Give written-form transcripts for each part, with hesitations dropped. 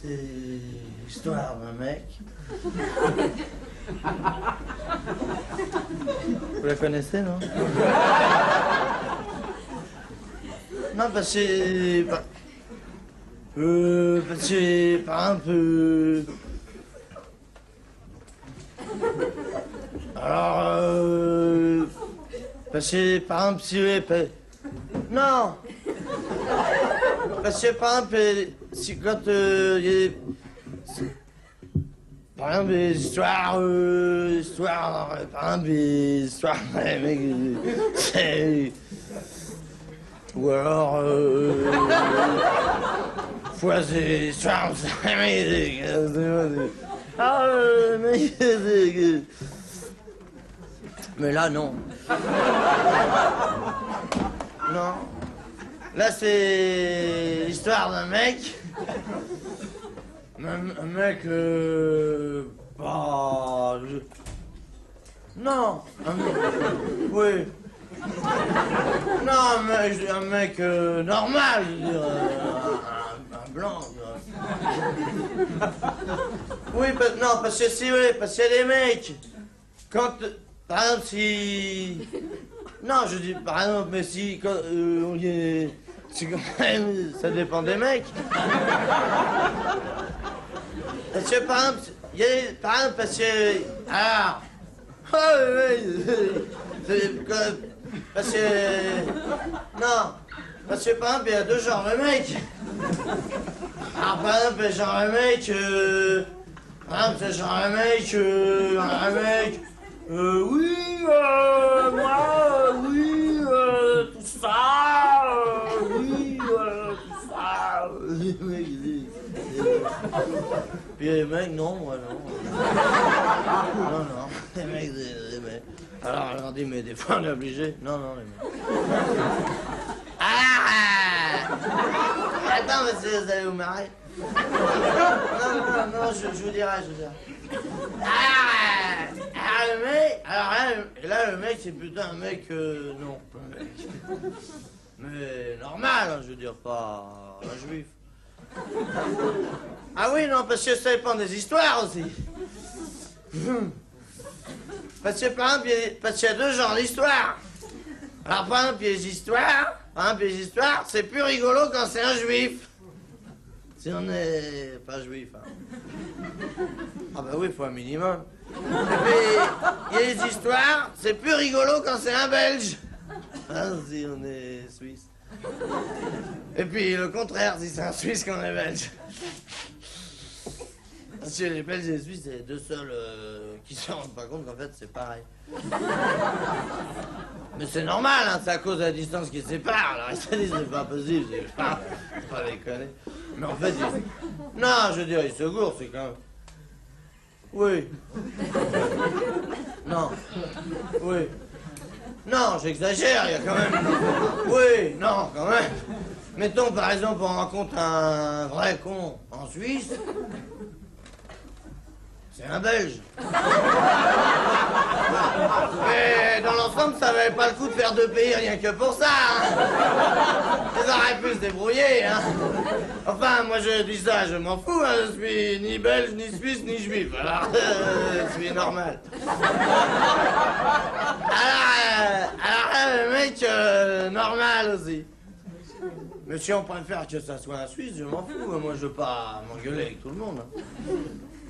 C'est l'histoire d'un mec. Vous la connaissez, non? Non, parce que... parce que, par exemple... alors, parce que, par exemple, si... non! Parce que, par exemple, si quand il y a des... par exemple, des histoires... par exemple, des histoires... ou alors... fois des histoires... ah, mais là, non. Non. Là, c'est l'histoire d'un mec. Un mec, bah... non. Oui. Non, un mec normal, je veux dire. Un blanc. Oui, non, parce que si, oui, parce qu'il y a des mecs. Quand... par exemple, si... non, je dis par exemple, mais si... quand, c'est quand même... ça dépend des mecs. Parce que, par exemple, il y a des... par exemple, parce que... alors... oh, oui, parce que... non. Parce que, par exemple, il y a deux genres de mecs. Alors, par exemple, le genre de mec... par exemple, c'est genre de mec... un mec... oui, moi, oui, tout ça, oui, tout ça, puis les mecs, non, moi, non. Non, les mecs, alors, on leur dit, mais des fois, on est obligé. Non, les mecs. Ah! Attends, mais vous allez vous marrer. Non, je vous dirai. Ah, le mec, alors là, le mec, c'est plutôt un mec, non, un mec. Mais normal, hein, je veux dire, pas un juif. Ah oui, non, parce que ça dépend des histoires aussi. Parce que, par exemple, parce qu'il y a deux genres d'histoires. Alors, par exemple, il y a les histoires, c'est plus rigolo quand c'est un juif. Si on n'est pas juif, hein. Ah bah oui, il faut un minimum. Et puis, il y a les histoires, c'est plus rigolo quand c'est un Belge. Hein, si on est suisse. Et puis, le contraire, si c'est un Suisse qu'on est Belge. Parce que les Belges et les Suisses, c'est les deux seuls qui se rendent pas compte qu'en fait, c'est pareil. Mais c'est normal, hein, c'est à cause de la distance qui sépare. Alors ils se disent, c'est pas possible, c'est pas déconner. Mais en fait, non, je veux dire, ils se gourent, c'est quand même... oui. Non. Oui. Non, j'exagère, il y a quand même... oui, non, quand même. Mettons, par exemple, on rencontre un vrai con en Suisse. C'est un Belge. Mais dans l'ensemble, ça valait pas le coup de faire deux pays rien que pour ça. Hein. Ils auraient pu se débrouiller. Hein. Enfin, moi je dis ça, je m'en fous. Hein. Je suis ni belge, ni suisse, ni juif. Alors, je suis normal. Alors le mec, normal aussi. Mais si on préfère que ça soit un Suisse, je m'en fous. Moi, je veux pas m'engueuler avec tout le monde. Hein.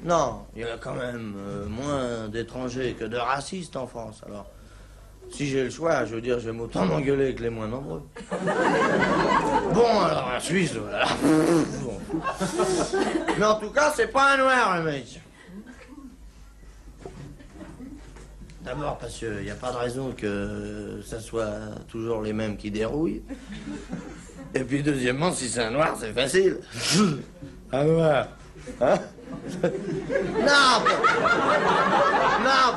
Non, il y a quand même moins d'étrangers que de racistes en France, alors... si j'ai le choix, je veux dire, j'aime autant m'engueuler avec les moins nombreux. Bon, alors, un Suisse, voilà. Bon. Mais en tout cas, c'est pas un noir, le mec. D'abord parce qu'il n'y a pas de raison que ça soit toujours les mêmes qui dérouillent. Et puis deuxièmement, si c'est un noir, c'est facile. Un noir, hein? Non,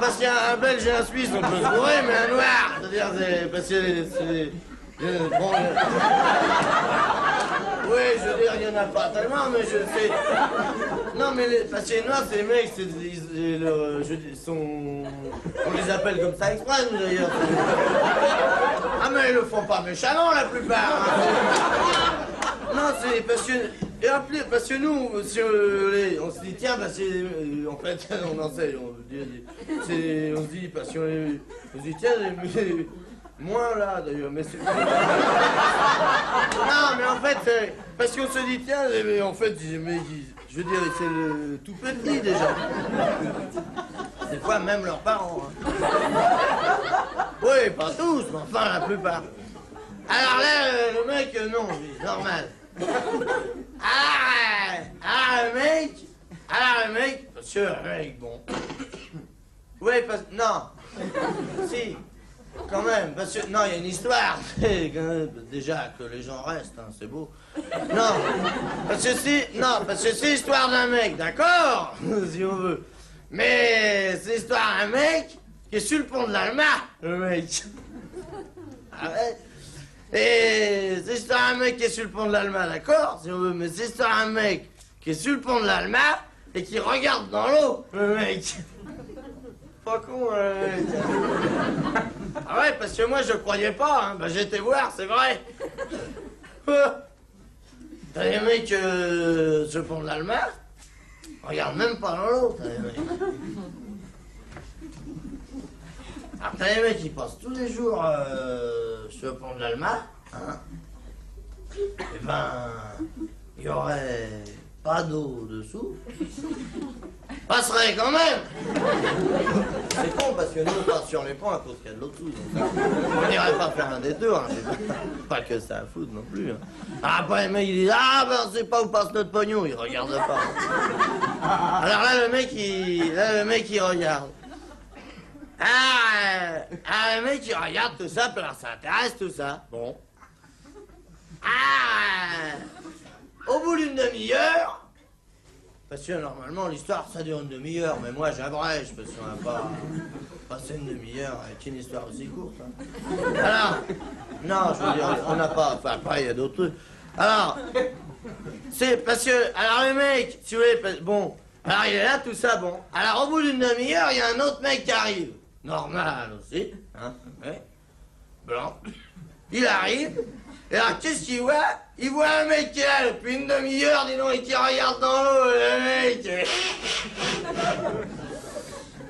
parce qu'il y a un Belge et un Suisse, on peut se bourrer, mais un noir, c'est-à-dire, c'est... parce que c'est... bon... oui, je veux dire, il n'y en a pas tellement, mais je sais... non, mais parce que les noirs, c'est les mecs, on les appelle comme ça exprès, nous, d'ailleurs. Ah, mais ils le font pas méchamment, la plupart. Hein. Non, c'est parce que... Et après, parce que nous, on se dit, tiens, parce que, en fait, on enseigne, on se dit, parce qu'on se dit, tiens, moins là, d'ailleurs, mais c'est... Non, mais en fait, parce qu'on se dit, tiens, mais en fait, mais, je veux dire, c'est le tout petit, déjà. Des fois, même leurs parents. Hein. Oui, pas tous, mais enfin, la plupart. Alors là, le mec, non, lui, normal. Le mec, parce que le mec, bon. Oui, parce que, non. Si, quand même, parce que, non, il y a une histoire. Déjà, que les gens restent, hein, c'est beau. Non, parce que c'est l'histoire d'un mec, d'accord? Si on veut. Mais c'est l'histoire d'un mec qui est sur le pont de l'Alma, le mec. Arrête. Et c'est l'histoire d'un mec qui est sur le pont de l'Alma, d'accord, si on veut, mais c'est l'histoire d'un mec qui est sur le pont de l'Alma et qui regarde dans l'eau, le mec. Pas con, le mec. Ah ouais, parce que moi, je croyais pas, hein. Bah, j'ai été voir, c'est vrai. T'as les mecs sur le pont de l'Alma, regarde même pas dans l'eau, t'as les mecs. Alors t'as les mecs qui passent tous les jours sur le pont de l'Alma, hein. Et ben, il y aurait pas d'eau dessous. Passerait quand même. C'est con parce que nous on passe sur les ponts à cause qu'il y a de l'eau dessous. Donc on n'irait pas faire un détour, hein. Pas que ça à foutre non plus. Hein. Après les mecs ils disent ah ben on sait pas où passe notre pognon, ils regardent pas. Alors là le mec il regarde. Le mec il regarde tout ça, puis alors ça intéresse tout ça. Bon. Au bout d'une demi-heure, parce que normalement l'histoire ça dure une demi-heure, mais moi j'abrège parce qu'on n'a pas passé une demi-heure avec une histoire aussi courte. Hein. Alors, non, je veux dire, on n'a pas, enfin après il y a d'autres trucs. Alors, c'est parce que, alors le mec, si vous voulez, bon, alors il est là tout ça, bon. Alors au bout d'une demi-heure, il y a un autre mec qui arrive. Normal aussi, hein, ouais. Blanc. Il arrive, et alors qu'est-ce qu'il voit? Il voit un mec qui est là depuis une demi-heure, dis donc, et qui regarde dans l'eau, le mec.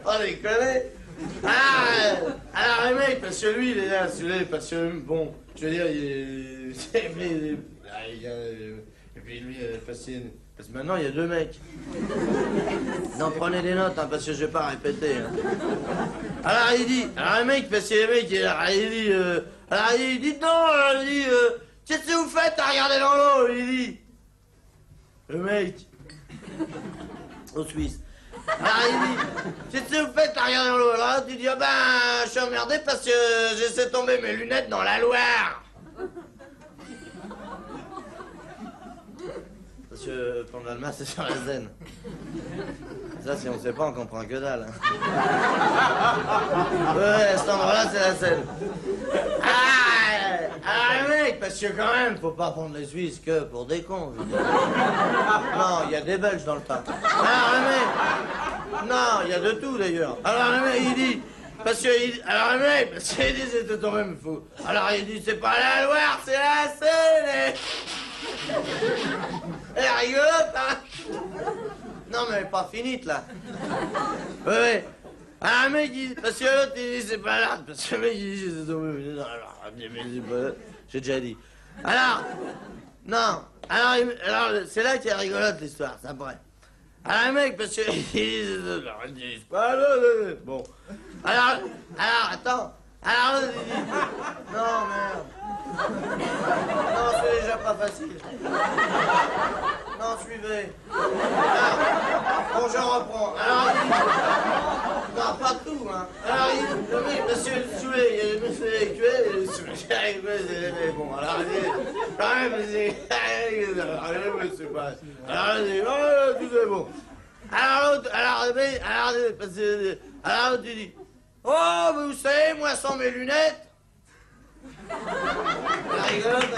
Oh, déconne. Alors le mec, parce que lui, il est là, celui-là, parce que, bon, je veux dire, il est... Et puis lui, parce que maintenant, il y a deux mecs. Non, prenez des notes, hein, parce que je vais pas répéter. Hein. Alors il dit, alors le mec, parce que le mec, il dit, non, il dit, qu'est-ce que vous faites à regarder dans l'eau? Il dit, le mec, au Suisse. Alors il dit, qu'est-ce que vous faites à regarder dans l'eau? Alors là, tu dis, ah ben, je suis emmerdé parce que j'ai laissé tomber mes lunettes dans la Loire. Parce que le pont de l'Alma, c'est sur la Seine. Ça, si on sait pas, on comprend que dalle. Ouais, à cet endroit-là, c'est la Seine. Le mec, parce que quand même, faut pas prendre les Suisses que pour des cons. Non, il y a des Belges dans le tas. Alors le mec, non, il y a de tout d'ailleurs. Alors le mec, il dit, parce que, alors le mec, parce qu'il dit, c'était ton même fou. Alors il dit, c'est pas la Loire, c'est la Seine. Elle rigolote, hein. Non, mais elle est pas finite, là. Ouais. Alors, le mec, parce que l'autre, il dit, c'est pas là. Parce que le mec, il dit, c'est tombé. Non, alors, j'ai déjà dit. Alors, non. Alors c'est là qu'il y a rigolote, l'histoire, c'est après. Alors, le mec, parce que, il dit, c'est pas là. Bon. Alors, attends. Alors, l'autre, il dit, non, merde. Non, c'est déjà pas facile. Non, suivez. Alors, bon, je reprends. Alors, il dit... Non, pas tout, hein. Alors, il dit... Le mec, monsieur le soulet, il y a le monsieur intellectuel et le soulet. Bon, alors, il dit... Quand même, c'est... Alors, monsieur passe. Alors, il dit... Oh, tout est bon. Alors, l'autre... Alors, l'autre, il dit... Oh, mais vous savez, moi, sans mes lunettes... La rigolote,